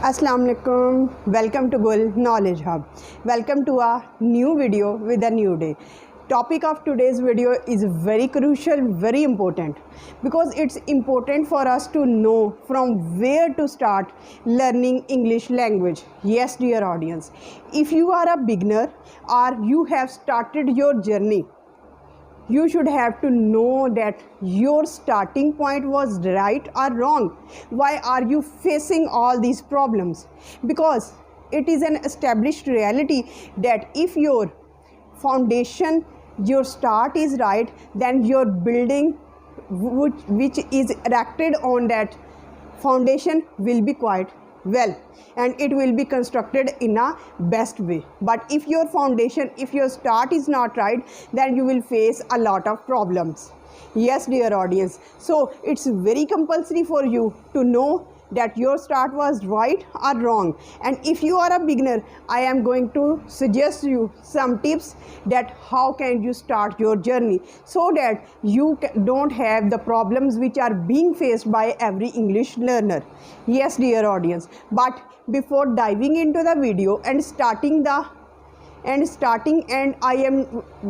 Assalamu alaikum. Welcome to Gul Knowledge Hub. Welcome to a new video with a new day. Topic of today's video is very crucial, very important, because it's important for us to know from where to start learning English language. Yes, dear audience, if you are a beginner or you have started your journey, you should have to know that your starting point was right or wrong. Why are you facing all these problems? Because it is an established reality that if your foundation, your start is right, then your building which is erected on that foundation will be quite well, and it will be constructed in a best way. But if your foundation, if your start is not right, then you will face a lot of problems. Yes, dear audience, so it's very compulsory for you to know that your start was right or wrong. And if you are a beginner, I am going to suggest you some tips that how can you start your journey so that you don't have the problems which are being faced by every English learner. Yes, dear audience, but before diving into the video and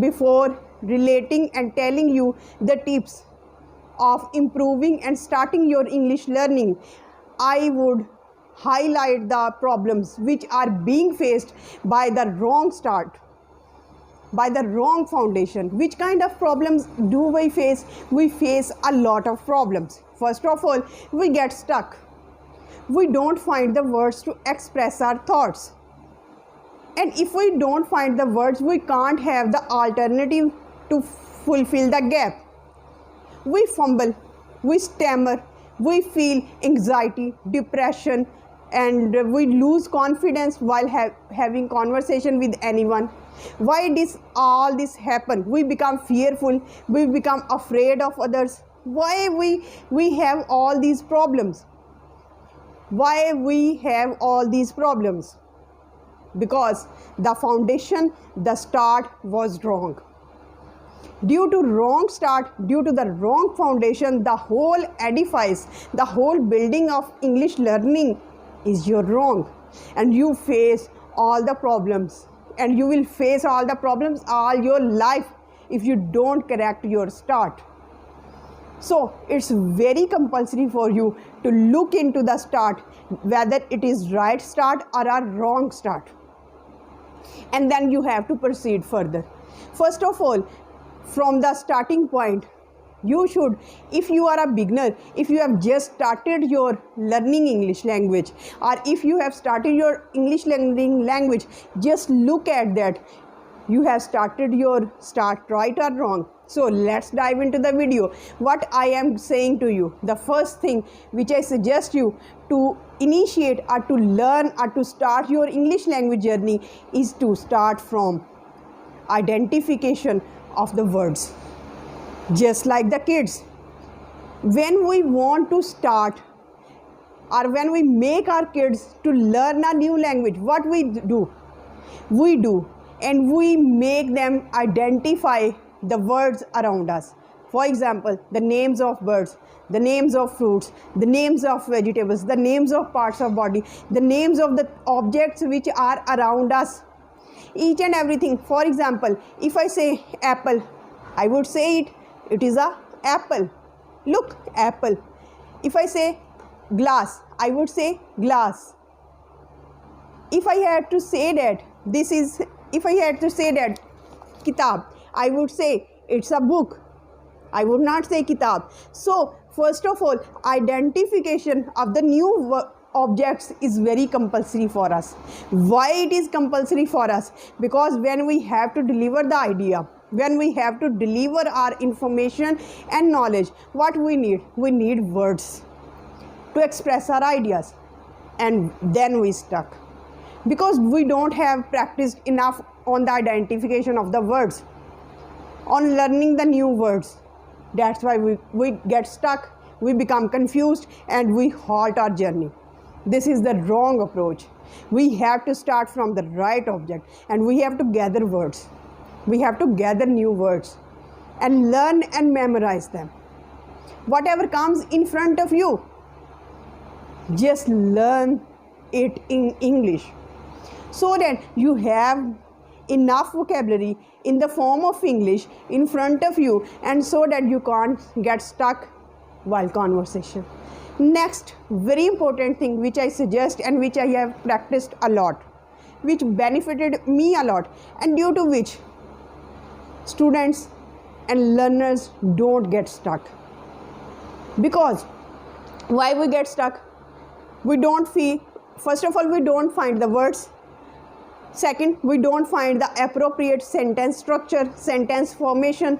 before relating and telling you the tips of improving and starting your English learning, I would highlight the problems which are being faced by the wrong start, by the wrong foundation. Which kind of problems do we face? We face a lot of problems. First of all, we get stuck. We don't find the words to express our thoughts. And if we don't find the words, we can't have the alternative to fulfill the gap. We fumble, we stammer, we feel anxiety, depression, and we lose confidence while having conversation with anyone. Why does all this happen? We become fearful, we become afraid of others. Why we have all these problems? Why we have all these problems? Because the foundation, the start was wrong. Due to wrong start, due to the wrong foundation, the whole edifice, the whole building of English learning is wrong, and you face all the problems, and you will face all the problems all your life if you don't correct your start. So it's very compulsory for you to look into the start, whether it is right start or a wrong start, and then you have to proceed further. First of all, from the starting point, you should, if you are a beginner, if you have just started your learning English language, or if you have started your English learning language, just look at that. You have started your start right or wrong. So let's dive into the video. What I am saying to you, the first thing which I suggest you to initiate or to learn or to start your English language journey is to start from identification of the words. Just like the kids, when we want to start or when we make our kids to learn a new language, what we do and we make them identify the words around us. For example, the names of birds, the names of fruits, the names of vegetables, the names of parts of body, the names of the objects which are around us, each and everything. For example, if I say apple, I would say it is a apple. Look, apple. If I say glass, I would say glass. If I had to say that kitab, I would say it's a book. I would not say kitab. So first of all, identification of the new objects is very compulsory for us. Why it is compulsory for us? Because when we have to deliver the idea, when we have to deliver our information and knowledge, what we need words to express our ideas, and then we stuck because we don't have practiced enough on the identification of the words, on learning the new words. That's why we get stuck, we become confused, and we halt our journey. This is the wrong approach. We have to start from the right object, and we have to gather words. We have to gather new words and learn and memorize them. Whatever comes in front of you, just learn it in English, so that you have enough vocabulary in the form of English in front of you, and so that you can't get stuck while conversation. Next very important thing which I suggest and which I have practiced a lot, which benefited me a lot, and due to which students and learners don't get stuck. Because why we get stuck? We don't feel, first of all, we don't find the words. Second, we don't find the appropriate sentence structure, sentence formation.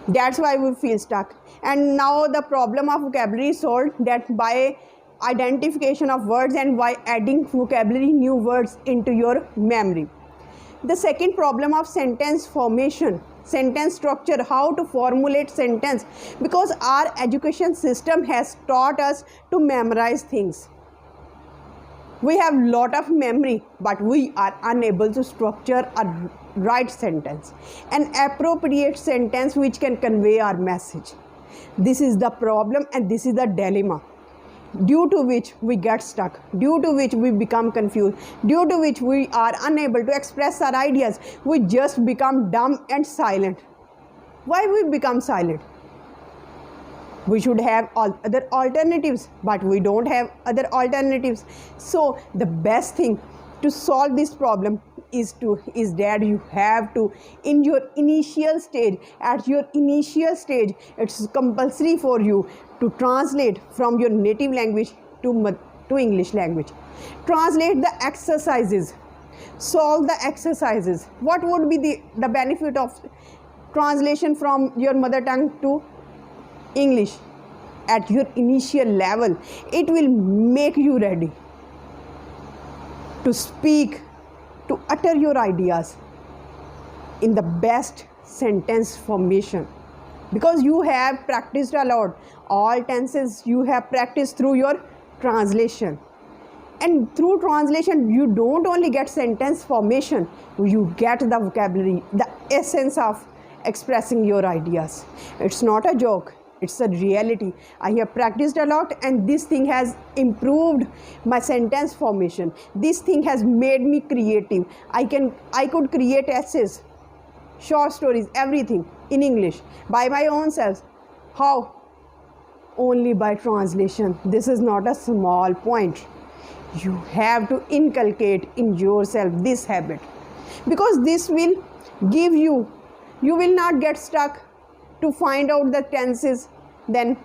That's why we feel stuck. And now the problem of vocabulary is solved, that by identification of words and by adding vocabulary, new words into your memory. The second problem of sentence formation, sentence structure, how to formulate sentence, because our education system has taught us to memorize things. We have lot of memory, but we are unable to structure a right sentence, an appropriate sentence which can convey our message. This is the problem and this is the dilemma, due to which we get stuck, due to which we become confused, due to which we are unable to express our ideas. We just become dumb and silent. Why we become silent? We should have other alternatives, but we don't have other alternatives. So the best thing to solve this problem is that you have to, in your initial stage, it's compulsory for you to translate from your native language to English language. Translate the exercises, solve the exercises. What would be the benefit of translation from your mother tongue to English? At your initial level, it will make you ready to speak, to utter your ideas in the best sentence formation, because you have practiced a lot. All tenses you have practiced through your translation, and through translation you don't only get sentence formation, you get the vocabulary, the essence of expressing your ideas. It's not a joke, it's a reality. I have practiced a lot, and this thing has improved my sentence formation. This thing has made me creative. I could create essays, short stories, everything in English by my own self. How? Only by translation. This is not a small point. You have to inculcate in yourself this habit, because this will give you will not get stuck to find out the tenses. Then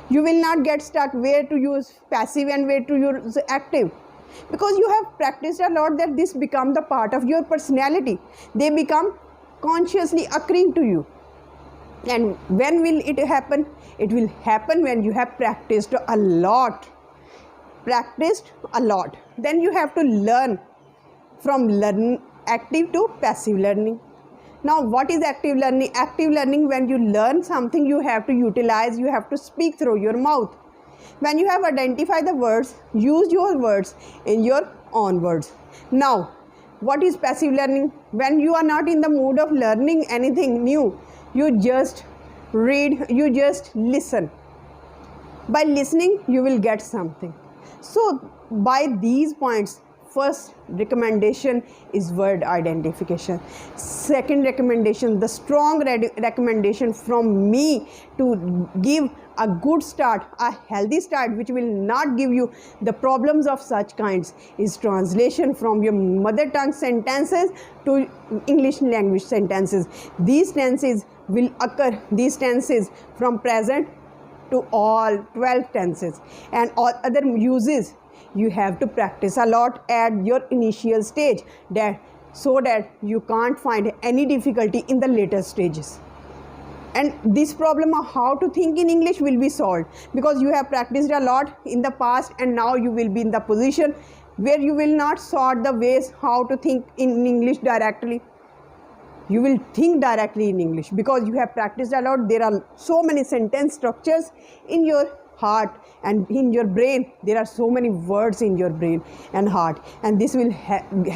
you will not get stuck where to use passive and where to use active, because you have practiced a lot, that this become the part of your personality. They become consciously occurring to you. And when will it happen? It will happen when you have practiced a lot. Then you have to learn from active to passive learning. Now, what is active learning? Active learning, when you learn something, you have to utilize, you have to speak through your mouth. When you have identified the words, use your words in your own words. Now, what is passive learning? When you are not in the mood of learning anything new, you just read, you just listen. By listening, you will get something. So, by these points, first recommendation is word identification. Second recommendation, the strong recommendation from me to give a good start, a healthy start, which will not give you the problems of such kinds, is translation from your mother tongue sentences to English language sentences. These tenses will occur, these tenses from present to all 12 tenses, and all other uses you have to practice a lot at your initial stage, so that you can't find any difficulty in the later stages. And this problem of how to think in English will be solved, because you have practiced a lot in the past, and now you will be in the position where you will not sort the ways how to think in English directly. You will think directly in English because you have practiced a lot. There are so many sentence structures in your heart and in your brain. There are so many words in your brain and heart, and this will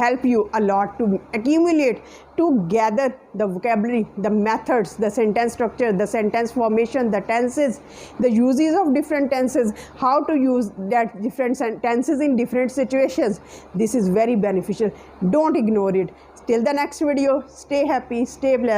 help you a lot to accumulate, to gather the vocabulary, the methods, the sentence structure, the sentence formation, the tenses, the uses of different tenses, how to use that different tenses in different situations. This is very beneficial. Don't ignore it. Till the next video, stay happy, stay blessed.